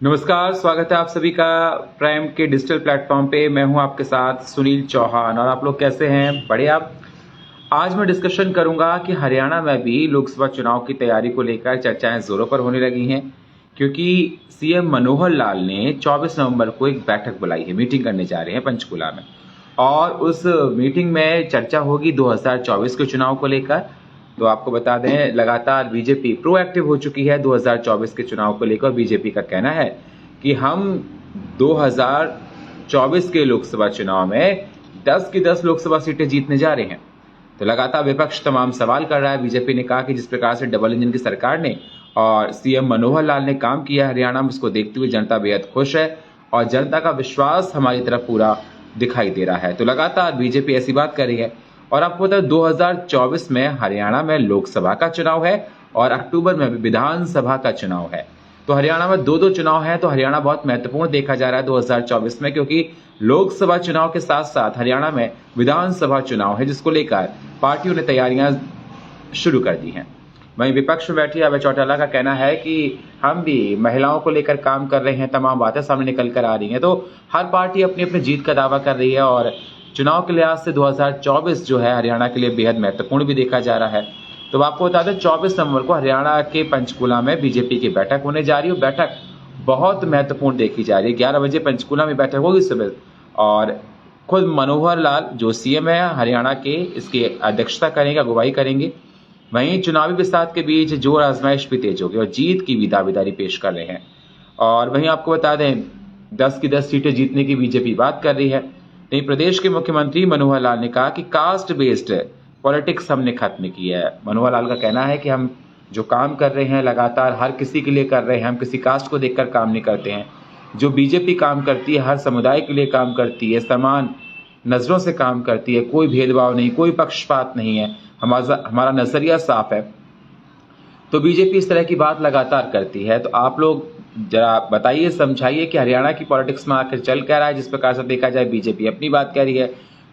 नमस्कार, स्वागत है आप सभी का प्राइम के डिजिटल प्लेटफॉर्म पे। मैं हूं आपके साथ सुनील चौहान। और आप लोग कैसे हैं? बढ़िया। आज मैं डिस्कशन करूंगा कि हरियाणा में भी लोकसभा चुनाव की तैयारी को लेकर चर्चाएं जोरों पर होने लगी हैं, क्योंकि सीएम मनोहर लाल ने 24 नवंबर को एक बैठक बुलाई है, मीटिंग करने जा रहे हैं पंचकुला में। और उस मीटिंग में चर्चा होगी 2024 के चुनाव को लेकर। तो आपको बता दें, लगातार बीजेपी प्रोएक्टिव हो चुकी है 2024 के चुनाव को लेकर। बीजेपी का कहना है कि हम 2024 के लोकसभा चुनाव में 10 की 10 लोकसभा सीटें जीतने जा रहे हैं। तो लगातार विपक्ष तमाम सवाल कर रहा है। बीजेपी ने कहा कि जिस प्रकार से डबल इंजन की सरकार ने और सीएम मनोहर लाल ने काम किया हरियाणा में, उसको देखते हुए जनता बेहद खुश है और जनता का विश्वास हमारी तरफ पूरा दिखाई दे रहा है। तो लगातार बीजेपी ऐसी बात कर रही है। और आपको बता 2024 में हरियाणा में लोकसभा का चुनाव है और अक्टूबर में भी विधानसभा का चुनाव है। तो हरियाणा में दो चुनाव हैं। तो हरियाणा बहुत महत्वपूर्ण देखा जा रहा है 2024 में, क्योंकि लोकसभा चुनाव के साथ साथ हरियाणा में विधानसभा चुनाव है, जिसको लेकर पार्टियों ने तैयारियां शुरू कर दी हैं। वहीं विपक्ष में बैठी अभय चौटाला का कहना है कि हम भी महिलाओं को लेकर काम कर रहे हैं, तमाम बातें सामने निकल कर आ रही हैं। तो हर पार्टी अपनी अपनी जीत का दावा कर रही है और चुनाव के लिहाज से 2024 जो है हरियाणा के लिए बेहद महत्वपूर्ण भी देखा जा रहा है। तो आपको बता दें 24 नवंबर को हरियाणा के पंचकुला में बीजेपी की बैठक होने जा रही है। बैठक बहुत महत्वपूर्ण देखी जा रही है। 11 बजे पंचकुला में बैठक होगी सुबह, और खुद मनोहर लाल जो सीएम है हरियाणा के, इसकी अध्यक्षता करेंगे, अगुवाई करेंगे। वहीं चुनावी बिसात के बीच जोर आजमाइश भी तेज होगी और जीत की भी दावेदारी पेश कर रहे हैं। और वहीं आपको बता दें 10 की 10 सीटें जीतने की बीजेपी बात कर रही है। नहीं, प्रदेश के मुख्यमंत्री मनोहर लाल ने कहा कि कास्ट बेस्ड पॉलिटिक्स हमने खत्म की है। मनोहर लाल का कहना है कि हम जो काम कर रहे हैं लगातार हर किसी के लिए कर रहे हैं, हम किसी कास्ट को देखकर काम नहीं करते हैं। जो बीजेपी काम करती है हर समुदाय के लिए काम करती है, समान नजरों से काम करती है, कोई भेदभाव नहीं, कोई पक्षपात नहीं है। हमारा नजरिया साफ है। तो बीजेपी इस तरह की बात लगातार करती है। तो आप लोग जरा बताइए, समझाइए कि हरियाणा की पॉलिटिक्स में आखिर चल क्या रहा है। जिस प्रकार से देखा जाए बीजेपी अपनी बात कह रही है,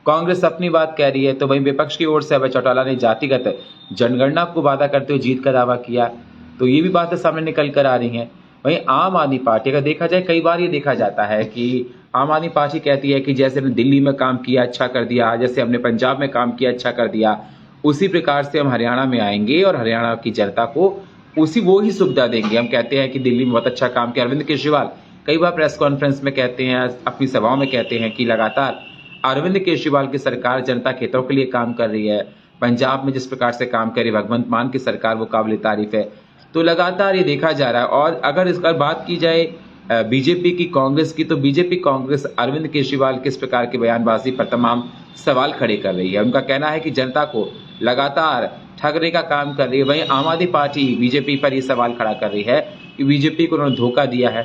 कांग्रेस अपनी बात कह रही है, तो वहीं विपक्ष की ओर से अभय चौटाला ने जातिगत जनगणना को वादा करते हुए जीत का दावा किया। तो ये भी बातें सामने निकल कर आ रही हैं। वहीं आम आदमी पार्टी का देखा जाए, कई बार ये देखा जाता है कि आम आदमी पार्टी कहती है कि जैसे हमने दिल्ली में काम किया अच्छा कर दिया, जैसे हमने पंजाब में काम किया अच्छा कर दिया, उसी प्रकार से हम हरियाणा में आएंगे और हरियाणा की जनता को वो ही सुविधा देंगे। हम कहते हैं कि दिल्ली में बहुत अच्छा काम किया। अरविंद केजरीवाल कई बार प्रेस कॉन्फ्रेंस में कहते हैं, अपनी सभाओं में कहते हैं कि लगातार अरविंद केजरीवाल की सरकार जनता के हितों के लिए काम कर रही है। पंजाब में जिस प्रकार से काम करी भगवंत मान की सरकार, वो काबिल तारीफ है। तो लगातार ये देखा जा रहा है। और अगर इस पर बात की जाए बीजेपी की, कांग्रेस की, तो बीजेपी कांग्रेस अरविंद केजरीवाल के इस प्रकार की बयानबाजी पर तमाम सवाल खड़े कर रही है। उनका कहना है कि जनता को लगातार ठगने का काम कर रही है। वहीं आम आदमी पार्टी बीजेपी पर यह सवाल खड़ा कर रही है कि बीजेपी को उन्होंने धोखा दिया है।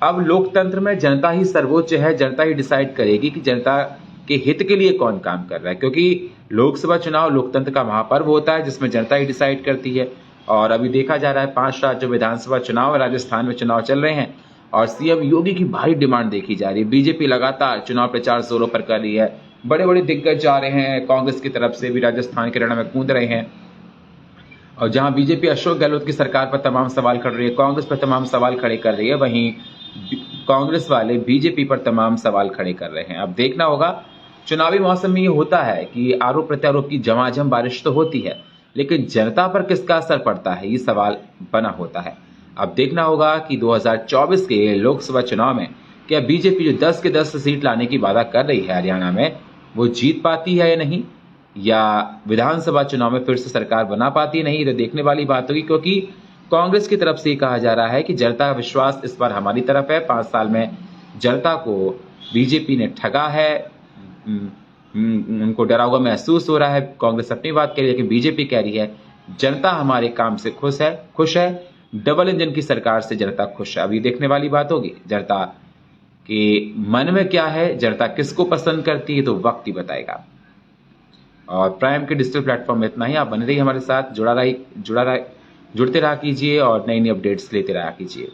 अब लोकतंत्र में जनता ही सर्वोच्च है। जनता ही डिसाइड करेगी कि जनता के हित के लिए कौन काम कर रहा है, क्योंकि लोकसभा चुनाव लोकतंत्र का महापर्व होता है जिसमें जनता ही डिसाइड करती है। और अभी देखा जा रहा है 5 राज्यों में विधानसभा चुनाव, राजस्थान में चुनाव चल रहे हैं और सीएम योगी की भारी डिमांड देखी जा रही है। बीजेपी लगातार चुनाव प्रचार जोरों पर कर रही है। बड़े बड़े दिग्गज जा रहे हैं, कांग्रेस की तरफ से भी राजस्थान के रण में कूद रहे हैं। और जहां बीजेपी अशोक गहलोत की सरकार पर तमाम सवाल खड़े रही है, कांग्रेस पर तमाम सवाल खड़े कर रही है, वहीं कांग्रेस वाले बीजेपी पर तमाम सवाल खड़े कर रहे हैं। अब देखना होगा, चुनावी मौसम में ये होता है कि आरोप प्रत्यारोप की झमाझम बारिश तो होती है, लेकिन जनता पर किसका असर पड़ता है ये सवाल बना होता है। अब देखना होगा कि 2024 के लोकसभा चुनाव में क्या बीजेपी जो 10 के 10 सीट लाने की वादा कर रही है हरियाणा में, वो जीत पाती है या नहीं, या विधानसभा चुनाव में फिर से सरकार बना पाती है नहीं। तो देखने वाली बात होगी, क्योंकि कांग्रेस की तरफ से ये कहा जा रहा है कि जनता का विश्वास इस बार हमारी तरफ है। 5 साल में जनता को बीजेपी ने ठगा है, उनको डरा हुआ महसूस हो रहा है। कांग्रेस अपनी बात कह रही है कि बीजेपी कह रही है जनता हमारे काम से खुश है। डबल इंजन की सरकार से जनता खुश है। अभी देखने वाली बात होगी जनता के मन में क्या है, जनता किसको पसंद करती है, तो वक्त ही बताएगा। और प्राइम के डिजिटल प्लेटफॉर्म में इतना ही। आप बने रहिए हमारे साथ, जुड़ते रहा कीजिए और नई नई अपडेट्स लेते रहा कीजिए।